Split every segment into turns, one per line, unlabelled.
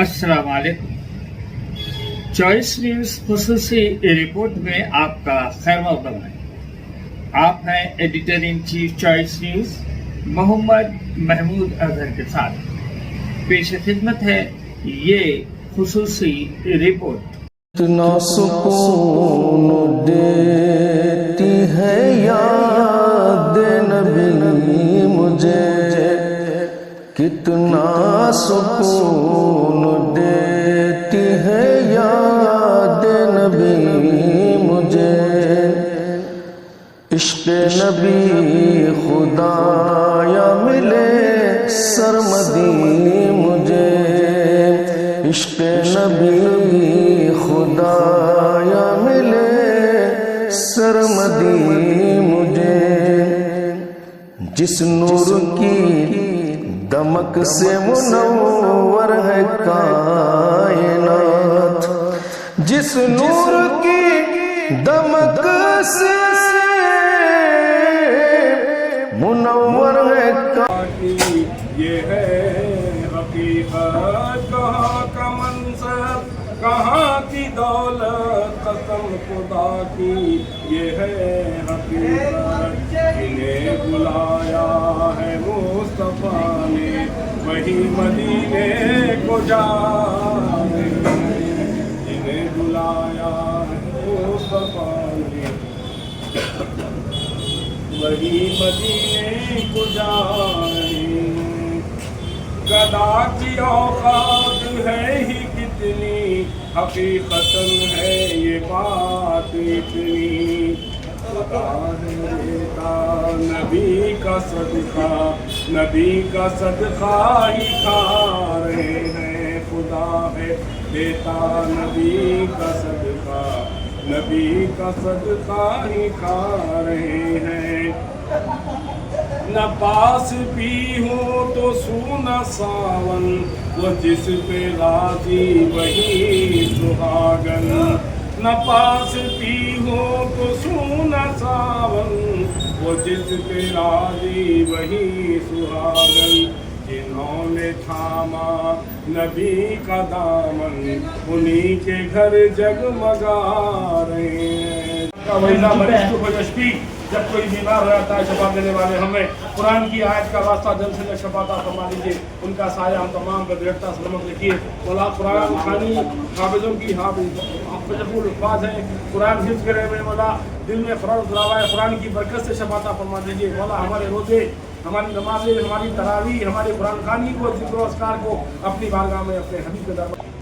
अस्सलाम वालेकुम। Choice news खुसूसी report में आपका खैर मक़दम है। आप हैं editor in chief choice news Mohammad Mahmood Azhar के साथ। पेश खिदमत है ये खुसूसी रिपोर्ट।
कितना सुकून देती है याद नबी मुझे, कितना सुकून देती है याद नबी मुझे। इश्क़ नबी खुदाया मिले सरमदी मुझे, इश्क़ नबी खुदाया मिले सरमदी मुझे। जिस नूर की दमक से मुनव्वर है कायनात, जिस नूर की दमक से मुनव्वर है कायनात।
ये है हकीकत, कहाँ का मंसब कहाँ की दौलत, कसम खुदा की ये है हकीकत। इन्हें बुलाया है मुस्तफा ने वही मदीने को जाने, इन्हें बुलाया है मुस्तफा ने वही मदीने को जाने। गदा की औकात है ही कितनी, हकीकतन है ये बात इतनी। नबी का सदका, नबी का सदका ही खा रहे हैं। खुदा है देता नबी का सदका, नबी का सदका ही खा रहे हैं। न पास भी हो तो सूना सावन, वो जिस पे राजी वही सुहागन। न पास भी हो तो सूना सावन, वो जिस पे राजी वही सुहागन। जिन्होंने थामा नबी का दामन, उन्हीं के घर जगमगा रहे हैं। जब कोई बीमार हो जाता है शफा देने वाले हमें कुरान की आयत का वास्ता जल्द से जल्द शफाता फरमा दीजिए। उनका साया हम तमाम पर दृढ़ता सलामत रखिए। मौला कुरान खानी हाफिजों की हाफिज़ुल्फाज है, कुरान हिफ्ज़ करे हुए मौला दिल में फ़रार उतरावा है, कुरान की बरकत से शफाता फरमा दीजिए। मौला हमारे रोज़े, हमारी नमाज़ें, हमारी तरावी, हमारे कुरान खानी को, ज़िक्र अस्कार को अपनी बारगाह में अपने हबीब के दरबार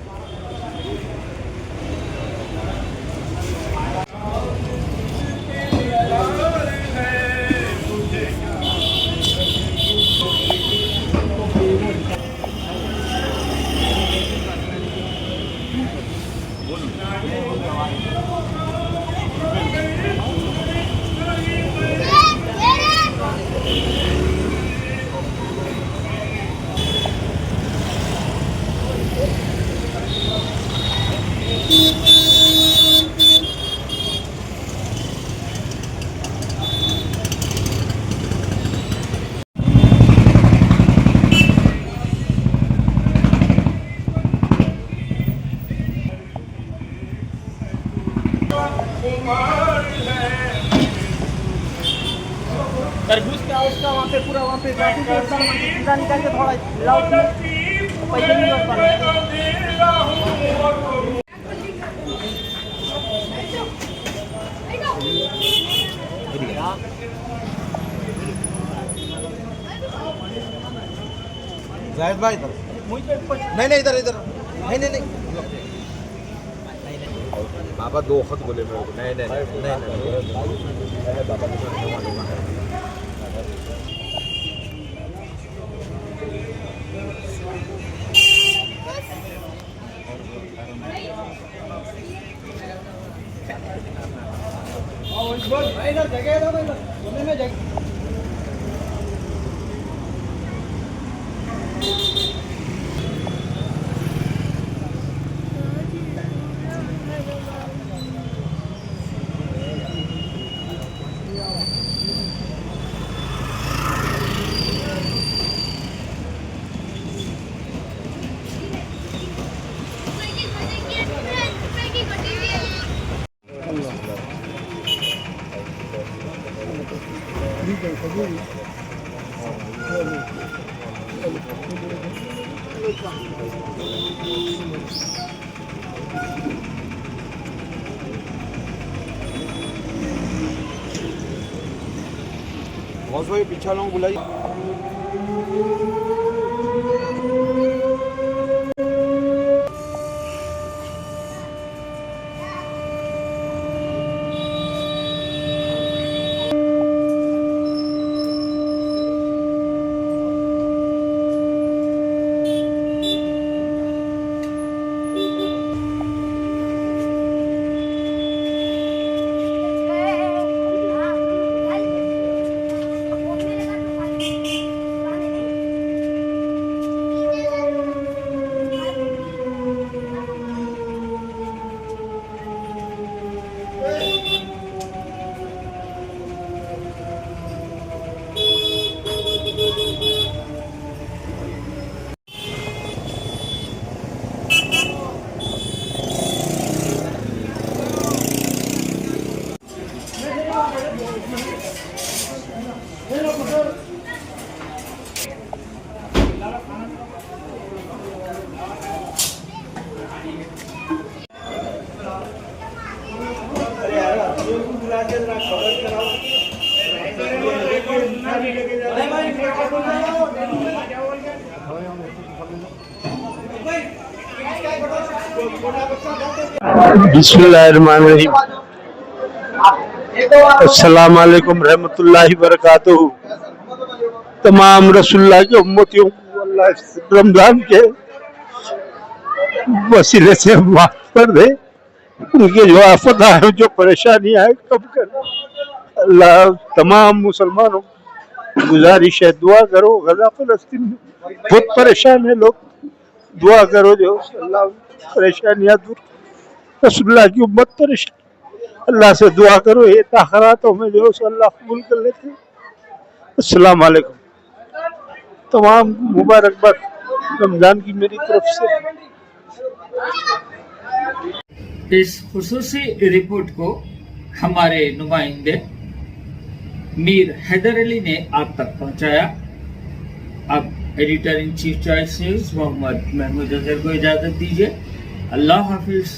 तरबूज का उसका वहाँ पे पूरा वहाँ पे सीधा निकाल के थोड़ा लाओ पहले नहीं लौट पाना।
जाहिद भाई इधर नहीं नहीं इधर इधर नहीं नहीं नहीं बाबा दो वक्त बोले मेरे को नहीं नहीं नहीं नहीं बाबा
इधर जगह दो, इधर में जगह।
बहुत भाई पीछा लोग बुलाइए।
बिस्मिल्लाहिर्रहमानिर्रहीम। अस्सलाम वालेकुम रहमतुल्लाहि वबरकातुहू। तमाम रसूलुल्लाह के उम्मतियों को अल्लाह इस रमजान के वसीले से माफ कर दे, उनके जो आफत है, जो परेशानी है, कम कर। अल्लाह तमाम मुसलमानों को गुजारिश है, दुआ करो। गजा फलस्तीन में बहुत परेशान है लोग, दुआ करो जो अल्लाह परेशानियां दूर। रसूलुल्लाह की उम्मत परेशान, अल्लाह से दुआ करो, ये ताखरातों में जो अल्लाह कबूल कर लेते। अस्सलाम वालेकुम। तमाम मुबारकबाद रमजान की मेरी तरफ से।
इस खुसूसी रिपोर्ट को हमारे नुमाइंदे मीर हैदर अली ने आप तक पहुंचाया। अब editor in chief choice news Mohammad Mahmood Azhar को इजाजत दीजिए। अल्लाह हाफिज।